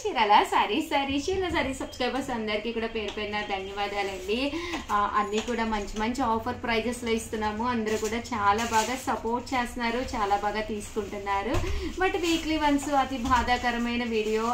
Chirala Chirala sorry subscribers అందరికీ కూడా పేరు పేరున ధన్యవాదాలండి. అన్నీ కూడా మంచి మంచి ఆఫర్ ప్రైజెస్లో ఇస్తున్నాము. అందరూ కూడా చాలా బాగా సపోర్ట్ చేస్తున్నారు, చాలా బాగా తీసుకుంటున్నారు. బట్ వీక్లీ వన్స్ అతి బాధాకరమైన వీడియో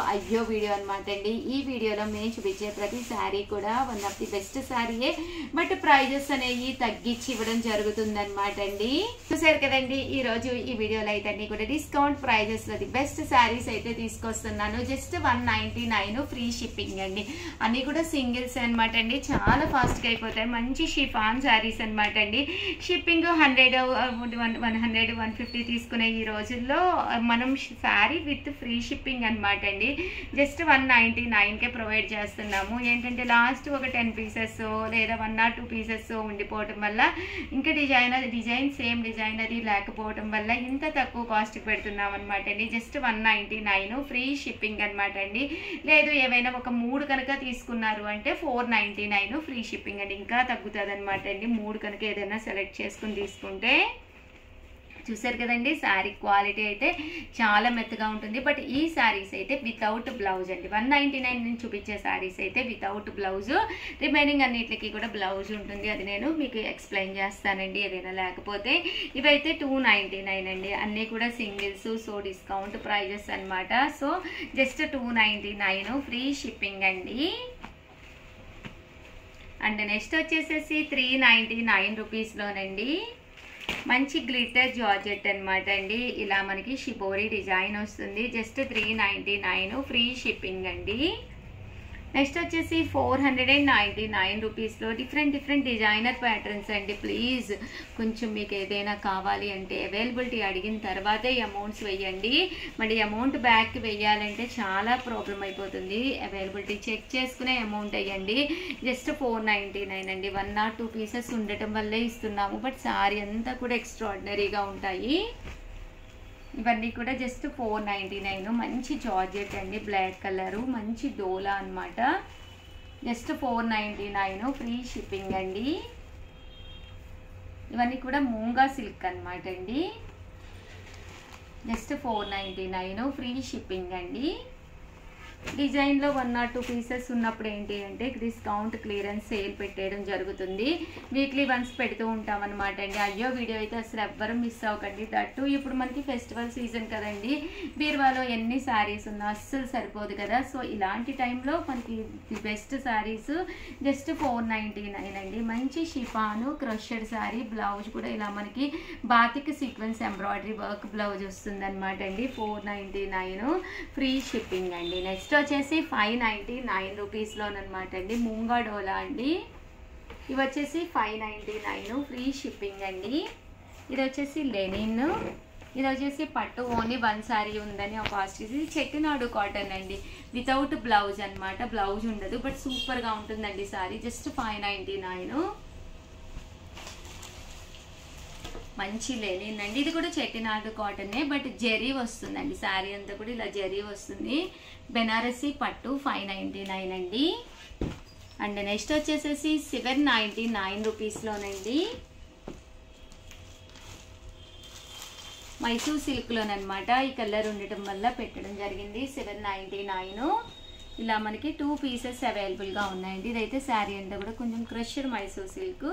వీడియో అనమాట అండి. ఈ వీడియోలో మేము చూపించే ప్రతి శారీ కూడా వన్ ఆఫ్ ది బెస్ట్ శారీయే, బట్ ప్రైజెస్ అనేవి తగ్గించి ఇవ్వడం జరుగుతుంది అనమాట అండి. చూసారు కదండి, ఈ రోజు ఈ వీడియోలో అయితే అన్ని కూడా డిస్కౌంట్ ప్రైజెస్ లో ది బెస్ట్ శారీస్ అయితే తీసుకొస్తున్నాను. జస్ట్ 199 ఫ్రీ షిప్పింగ్ అండి. అన్ని కూడా సింగిల్స్ అనమాట అండి, చాలా ఫాస్ట్ గా అయిపోతాయి. మంచి షిఫాన్ శారీస్ అనమాట అండి. షిప్పింగ్ 100, 100, 150 తీసుకునే ఈ రోజుల్లో మనం శారీ విత్ ఫ్రీ షిప్పింగ్ అనమాట అండి. జస్ట్ 199కే ప్రొవైడ్ చేస్తున్నాము. ఏంటంటే లాస్ట్ ఒక 10 పీసెస్ లేదా 1 or 2 పీసెస్ ఉండిపోవటం వల్ల, ఇంకా డిజైన్ సేమ్ డిజైన్ అది లేకపోవటం వల్ల ఇంత తక్కువ కాస్ట్ పెడుతున్నాం అనమాట అండి. జస్ట్ 199 ఫ్రీ షిప్పింగ్ అనమాట అండి. లేదు ఏవైనా ఒక 3 కనుక తీసుకున్నారు అంటే 499 ఫ్రీ షిప్పింగ్ అండి. ఇంకా తగ్గుతుంది అనమాట అండి 3 కనుక ఏదైనా సెలెక్ట్ చేసుకుని తీసుకుంటే. చూసారు కదండి, శారీ క్వాలిటీ అయితే చాలా మెత్తగా ఉంటుంది. బట్ ఈ శారీస్ అయితే వితౌట్ బ్లౌజ్ అండి. 199 నుంచి చూపించే శారీస్ అయితే వితౌట్ బ్లౌజ్, రిమైనింగ్ అన్నిటికి కూడా బ్లౌజ్ ఉంటుంది. అది నేను మీకు ఎక్స్ప్లెయిన్ చేస్తానండి ఏదైనా లేకపోతే. ఇవైతే 299 అండి. అన్నీ కూడా సింగిల్స్, సో డిస్కౌంట్ ప్రైజెస్ అనమాట. సో జస్ట్ 299 ఫ్రీ షిప్పింగ్ అండి. అండ్ నెక్స్ట్ వచ్చేసేసి 399 రూపీస్లోనండి. మంచి గ్లిటర్ జార్జెట్ అనమాట అండి. ఇలా మనకి షిబోరి డిజైన్ వస్తుంది. జస్ట్ 399 ఫ్రీ షిప్పింగ్ అండి. నెక్స్ట్ వచ్చేసి 499 రూపీస్లో డిఫరెంట్ డిజైనర్ ప్యాటర్న్స్ అండి. ప్లీజ్ కొంచెం మీకు ఏదైనా కావాలి అంటే అవైలబిలిటీ అడిగిన తర్వాతే అమౌంట్స్ వేయండి. మరి అమౌంట్ బ్యాక్ వేయాలంటే చాలా ప్రాబ్లం అయిపోతుంది. అవైలబిలిటీ చెక్ చేసుకునే అమౌంట్ వేయండి. జస్ట్ 499 అండి. 1 or 2 పీసెస్ ఉండటం వల్లే ఇస్తున్నాము. బట్ సారీ అంతా కూడా ఎక్స్ట్రాడినరీగా ఉంటాయి. ఇవన్నీ కూడా జస్ట్ 499. మంచి జార్జెట్ అండి, బ్లాక్ కలరు, మంచి డోలా అనమాట. జస్ట్ 499 ఫ్రీ షిప్పింగ్ అండి. ఇవన్నీ కూడా మూంగా సిల్క్ అనమాట అండి. జస్ట్ 499 ఫ్రీ షిప్పింగ్ అండి. డిజైన్లో 1 or 2 పీసెస్ ఉన్నప్పుడు ఏంటి అంటే డిస్కౌంట్ క్లియరెన్స్ సేల్ పెట్టేయడం జరుగుతుంది. వీక్లీ వన్స్ పెడుతూ ఉంటాం అనమాట అండి. వీడియో అయితే అసలు ఎవ్వరూ మిస్ అవ్వకండి. దట్టు ఇప్పుడు మనకి ఫెస్టివల్ సీజన్ కదండి, బీరువాలో ఎన్ని శారీస్ ఉన్నా అస్సలు సరిపోదు కదా. సో ఇలాంటి టైంలో మనకి ది బెస్ట్ శారీస్ జస్ట్ 499 అండి. మంచి షిఫాను క్రషెడ్ శారీ, బ్లౌజ్ కూడా ఇలా మనకి batik sequence embroidery work blouse వస్తుంది అనమాట అండి. 499 ఫ్రీ షిప్పింగ్ అండి. నెక్స్ట్ వచ్చేసి 599 రూపీస్లోనమాట అండి. మూంగా డోలా అండి. ఇవి వచ్చేసి 599 ఫ్రీ షిప్పింగ్ అండి. ఇది వచ్చేసి లెనిన్, ఇది వచ్చేసి పట్టు ఓన్లీ 1 శారీ ఉందని ఒక కాస్ట్. ఇది చెట్టినాడు కాటన్ అండి, వితౌట్ బ్లౌజ్ అనమాట. బ్లౌజ్ ఉండదు, బట్ సూపర్గా ఉంటుందండి శారీ. జస్ట్ 599. మంచి లెనిన్ అండి. ఇది కూడా చెట్టినాడు కాటనే, బట్ జెరీ వస్తుందండి. శారీ అంతా కూడా ఇలా జెరీ వస్తుంది. బెనారసీ పట్టు 599 అండి. అండ్ నెక్స్ట్ వచ్చేసేసి 799 రూపీస్లోనండి. మైసూర్ సిల్క్లోనమాట. ఈ కలర్ ఉండటం వల్ల పెట్టడం జరిగింది. 799. ఇలా మనకి 2 పీసెస్ అవైలబుల్గా ఉన్నాయండి. ఇదైతే శారీ అంతా కూడా కొంచెం క్రష్డ్ మైసూర్ సిల్క్.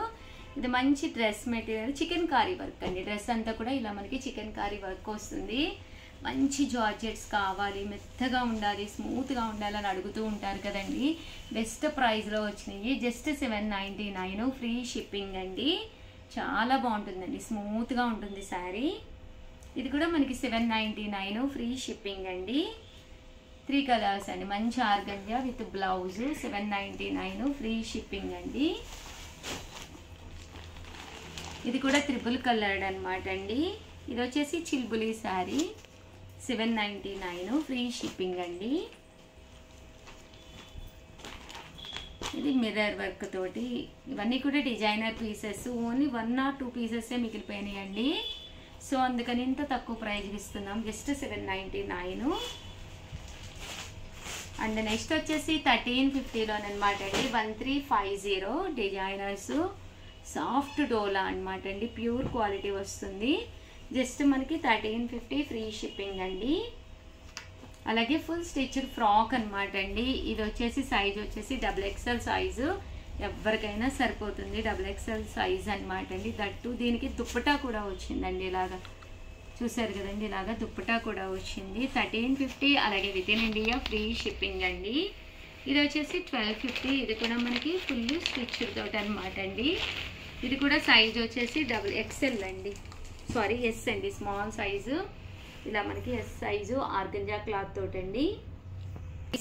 ఇది మంచి dress material, chikankari work అండి. డ్రెస్ అంతా కూడా ఇలా మనకి చికెన్ కారీ వర్క్ వస్తుంది. మంచి జార్జెట్స్ కావాలి, మెత్తగా ఉండాలి, స్మూత్గా ఉండాలని అడుగుతూ ఉంటారు కదండి. బెస్ట్ ప్రైస్లో వచ్చినాయి. జస్ట్ 799 ఫ్రీ షిప్పింగ్ అండి. చాలా బాగుంటుందండి, స్మూత్గా ఉంటుంది శారీ. ఇది కూడా మనకి 799 ఫ్రీ షిప్పింగ్ అండి. 3 కలర్స్ అండి. మంచి organza with blouse 799 free shipping అండి. ఇది కూడా ట్రిపుల్ కలర్డ్ అనమాట అండి. ఇది వచ్చేసి చిల్బులి శారీ 799 ఫ్రీ షిప్పింగ్ అండి. ఇది మిర్రర్ వర్క్ తోటి. ఇవన్నీ కూడా డిజైనర్ పీసెస్. ఓన్లీ 1 or 2 పీసెసే మిగిలిపోయినాయి అండి. సో అందుకని ఇంత తక్కువ ప్రైజ్ ఇస్తున్నాం. జస్ట్ 799. అండ్ నెక్స్ట్ వచ్చేసి 1350లోనమాట అండి. 1350 డిజైనర్స్ సాఫ్ట్ డోలా అనమాట అండి. ప్యూర్ క్వాలిటీ వస్తుంది. జస్ట్ మనకి 1350 ఫ్రీ షిప్పింగ్ అండి. అలాగే ఫుల్ స్టిచ్డ్ ఫ్రాక్ అనమాట అండి. ఇది వచ్చేసి సైజ్ వచ్చేసి XXL సైజు, ఎవరికైనా సరిపోతుంది. XXL సైజ్ అనమాట అండి. దట్టు దీనికి దుప్పటా కూడా వచ్చిందండి. ఇలాగా చూసారు కదండి, ఇలాగా దుప్పటా కూడా వచ్చింది. 1350. అలాగే with in India free shipping అండి. ఇది వచ్చేసి 1250. ఇది కూడా మనకి ఫుల్ స్టిచ్ తోటి అనమాట అండి. ఇది కూడా సైజ్ వచ్చేసి XXL అండి, సారీ ఎస్ అండి, స్మాల్ సైజు. ఇలా మనకి ఎస్ సైజు ఆర్గంజా క్లాత్ తోటండి.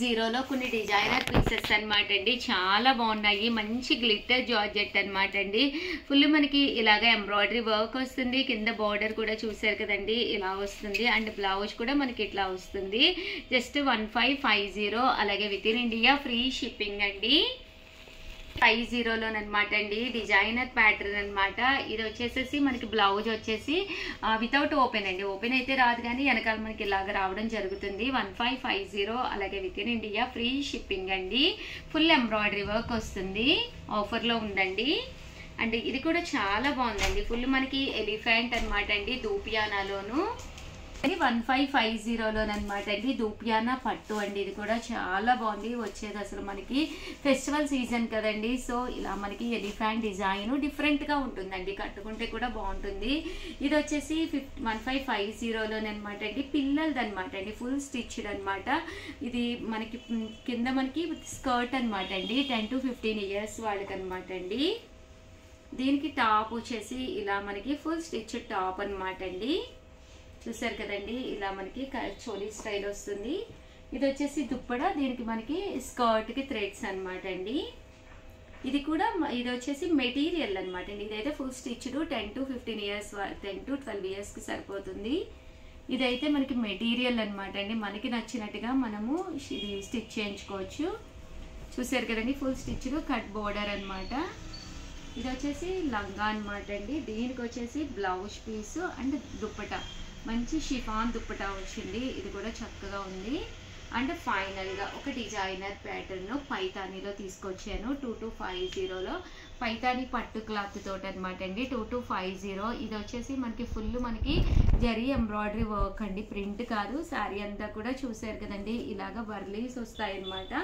జీరోలో కొన్ని డిజైనర్ పీసెస్ అనమాట అండి, చాలా బాగున్నాయి. మంచి గ్లిట్టర్ జార్జెట్ అనమాట అండి. ఫుల్ మనకి ఇలాగ ఎంబ్రాయిడరీ వర్క్ వస్తుంది. కింద బార్డర్ కూడా చూసారు కదండి, ఇలా వస్తుంది. అండ్ బ్లౌజ్ కూడా మనకి ఇట్లా వస్తుంది. జస్ట్ 1550. అలాగే with in India free shipping అండి. 50లోనమాట అండి. డిజైనర్ ప్యాటర్న్ అనమాట. ఇది వచ్చేసేసి మనకి బ్లౌజ్ వచ్చేసి వితౌట్ ఓపెన్ అండి, ఓపెన్ అయితే రాదు కానీ వెనకాల మనకి ఇలాగ రావడం జరుగుతుంది. 1550. అలాగే with in India free shipping అండి. ఫుల్ ఎంబ్రాయిడరీ వర్క్ వస్తుంది, ఆఫర్లో ఉందండి. అండ్ ఇది కూడా చాలా బాగుందండి. ఫుల్ మనకి ఎలిఫెంట్ అనమాట అండి, దూపియానాలోను. 1550లోనమాట అండి. దూపియానా పట్టు అండి. ఇది కూడా చాలా బాగుంది. వచ్చేది అసలు మనకి ఫెస్టివల్ సీజన్ కదండి, సో ఇలా మనకి ఎలిఫెంట్ డిజైన్ డిఫరెంట్గా ఉంటుందండి, కట్టుకుంటే కూడా బాగుంటుంది. ఇది వచ్చేసి 1550లోనమాట అండి. పిల్లలది అనమాట అండి, ఫుల్ స్టిచ్డ్ అనమాట. ఇది మనకి కింద మనకి స్కర్ట్ అనమాట అండి. 10 to 15 years వాళ్ళకి అనమాట అండి. దీనికి టాప్ వచ్చేసి ఇలా మనకి ఫుల్ స్టిచ్ టాప్ అనమాట అండి. చూసారు కదండి, ఇలా మనకి చోలీ స్టైల్ వస్తుంది. ఇది వచ్చేసి దుప్పడా, దీనికి మనకి స్కర్ట్కి థ్రెడ్స్ అనమాట అండి. ఇది కూడా ఇది వచ్చేసి మెటీరియల్ అనమాట అండి. ఇదైతే full stitched 10 to 15 years, 10 to 12 yearsకి సరిపోతుంది. ఇదైతే మనకి మెటీరియల్ అనమాట అండి. మనకి నచ్చినట్టుగా మనము ఇది స్టిచ్ చేయించుకోవచ్చు. చూసారు కదండి, ఫుల్ స్టిచ్డ్ కట్ బోర్డర్ అనమాట. ఇది వచ్చేసి లంగా అనమాట అండి. దీనికి వచ్చేసి బ్లౌజ్ పీస్ అండ్ దుప్పటా, మంచి షిఫాన్ దుప్పటా వచ్చింది. ఇది కూడా చక్కగా ఉంది. అండ్ ఫైనల్గా ఒక డిజైనర్ ప్యాటర్న్ పైతానీలో తీసుకొచ్చాను. 2250లో పైతానీ పట్టు క్లాత్ తోటి అనమాట అండి. 2250. ఇది వచ్చేసి మనకి ఫుల్ మనకి జరీ ఎంబ్రాయిడరీ వర్క్ అండి, ప్రింట్ కాదు. శారీ అంతా కూడా చూసారు కదండి, ఇలాగా బర్లీస్ వస్తాయి అనమాట.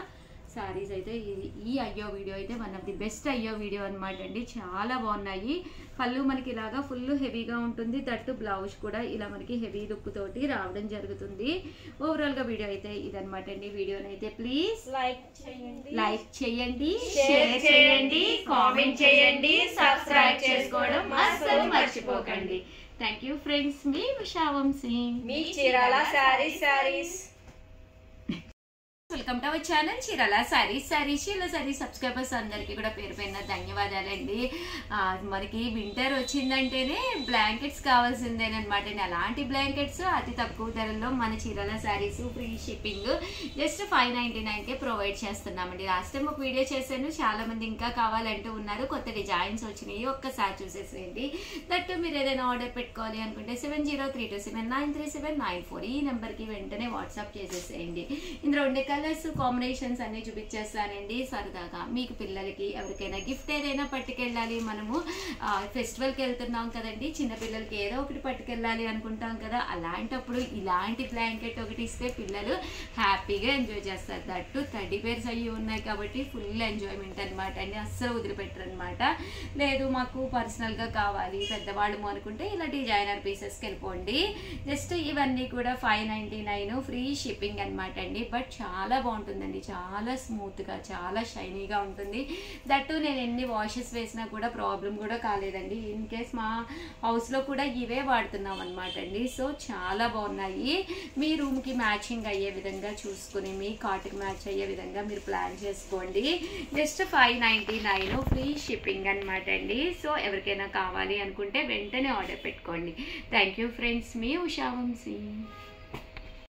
సారీస్ అయితే ఈ అయ్యో వీడియో అయితే వన్ ఆఫ్ ది బెస్ట్ అయ్యో వీడియో అనమాట అండి. చాలా బాగున్నాయి. పళ్ళు మనకి ఇలాగా ఫుల్ హెవీగా ఉంటుంది. దట్టు బ్లౌజ్ కూడా ఇలా మనకి హెవీ లుక్ తోటి రావడం జరుగుతుంది. ఓవరాల్గా వీడియో అయితే ఇదనమాట అండి. వీడియోని అయితే ప్లీజ్ లైక్ చేయండి, షేర్ చేయండి, కామెంట్ చేయండి, సబ్స్క్రైబ్ చేసుకోవడం అస్సలు మర్చిపోకండి. Thank you friends. మీ ఉషా వంశీ, మీ Chirala sarees. Welcome to our channel Chirala sarees. Chirala sarees subscribers అందరికీ కూడా పేరు పైన ధన్యవాదాలండి. మనకి వింటర్ వచ్చిందంటేనే బ్లాంకెట్స్ కావాల్సిందేనమాట అండి. అలాంటి బ్లాంకెట్స్ అతి తక్కువ ధరలో మన Chirala saris free shipping just 599కే ప్రొవైడ్ చేస్తున్నామండి. లాస్ట్ టైం ఒక వీడియో చేశాను, చాలా మంది ఇంకా కావాలంటూ ఉన్నారు. కొత్త డిజైన్స్ వచ్చినాయి, ఒక్కసారి చూసేసేయండి. దట్టు మీరు ఏదైనా ఆర్డర్ పెట్టుకోవాలి అనుకుంటే 703279937994 ఈ నెంబర్కి వెంటనే వాట్సాప్ చేసేసేయండి. ఇందులో ఉండే కలర్స్ కాంబినేషన్స్ అన్ని చూపించేస్తానండి. సరదాగా మీకు పిల్లలకి ఎవరికైనా గిఫ్ట్ ఏదైనా పట్టుకెళ్ళాలి, మనము ఫెస్టివల్కి వెళ్తున్నాం కదండి, చిన్నపిల్లలకి ఏదో ఒకటి పట్టుకెళ్ళాలి అనుకుంటాం కదా, అలాంటప్పుడు ఇలాంటి బ్లాంకెట్ ఒకటి ఇస్తే పిల్లలు హ్యాపీగా ఎంజాయ్ చేస్తారు. దట్టు 30 పేర్స్ అయ్యి ఉన్నాయి కాబట్టి ఫుల్ ఎంజాయ్మెంట్ అనమాట అండి. అస్సలు వదిలిపెట్టరు అనమాట. లేదు మాకు పర్సనల్గా కావాలి పెద్దవాళ్ళము అనుకుంటే ఇలా డిజైనర్ పీసెస్కి వెళ్ళిపోండి. జస్ట్ ఇవన్నీ కూడా 599 ఫ్రీ షిప్పింగ్ అనమాట అండి. బట్ చాలా బాగుంటుందండి, చాలా స్మూత్గా, చాలా షైనీగా ఉంటుంది. దట్టు నేను ఎన్ని వాషెస్ వేసినా కూడా ప్రాబ్లం కూడా కాలేదండి. ఇన్ కేస్ మా హౌస్లో కూడా ఇవే వాడుతున్నాం అనమాట అండి. సో చాలా బాగున్నాయి. మీ రూమ్కి మ్యాచింగ్ అయ్యే విధంగా చూసుకుని, మీ కాట్కి మ్యాచ్ అయ్యే విధంగా మీరు ప్లాన్ చేసుకోండి. జస్ట్ 599 ఫ్రీ షిప్పింగ్ అనమాట అండి. సో ఎవరికైనా కావాలి అనుకుంటే వెంటనే ఆర్డర్ పెట్టుకోండి. Thank you friends. మీ ఉషా వంశీ.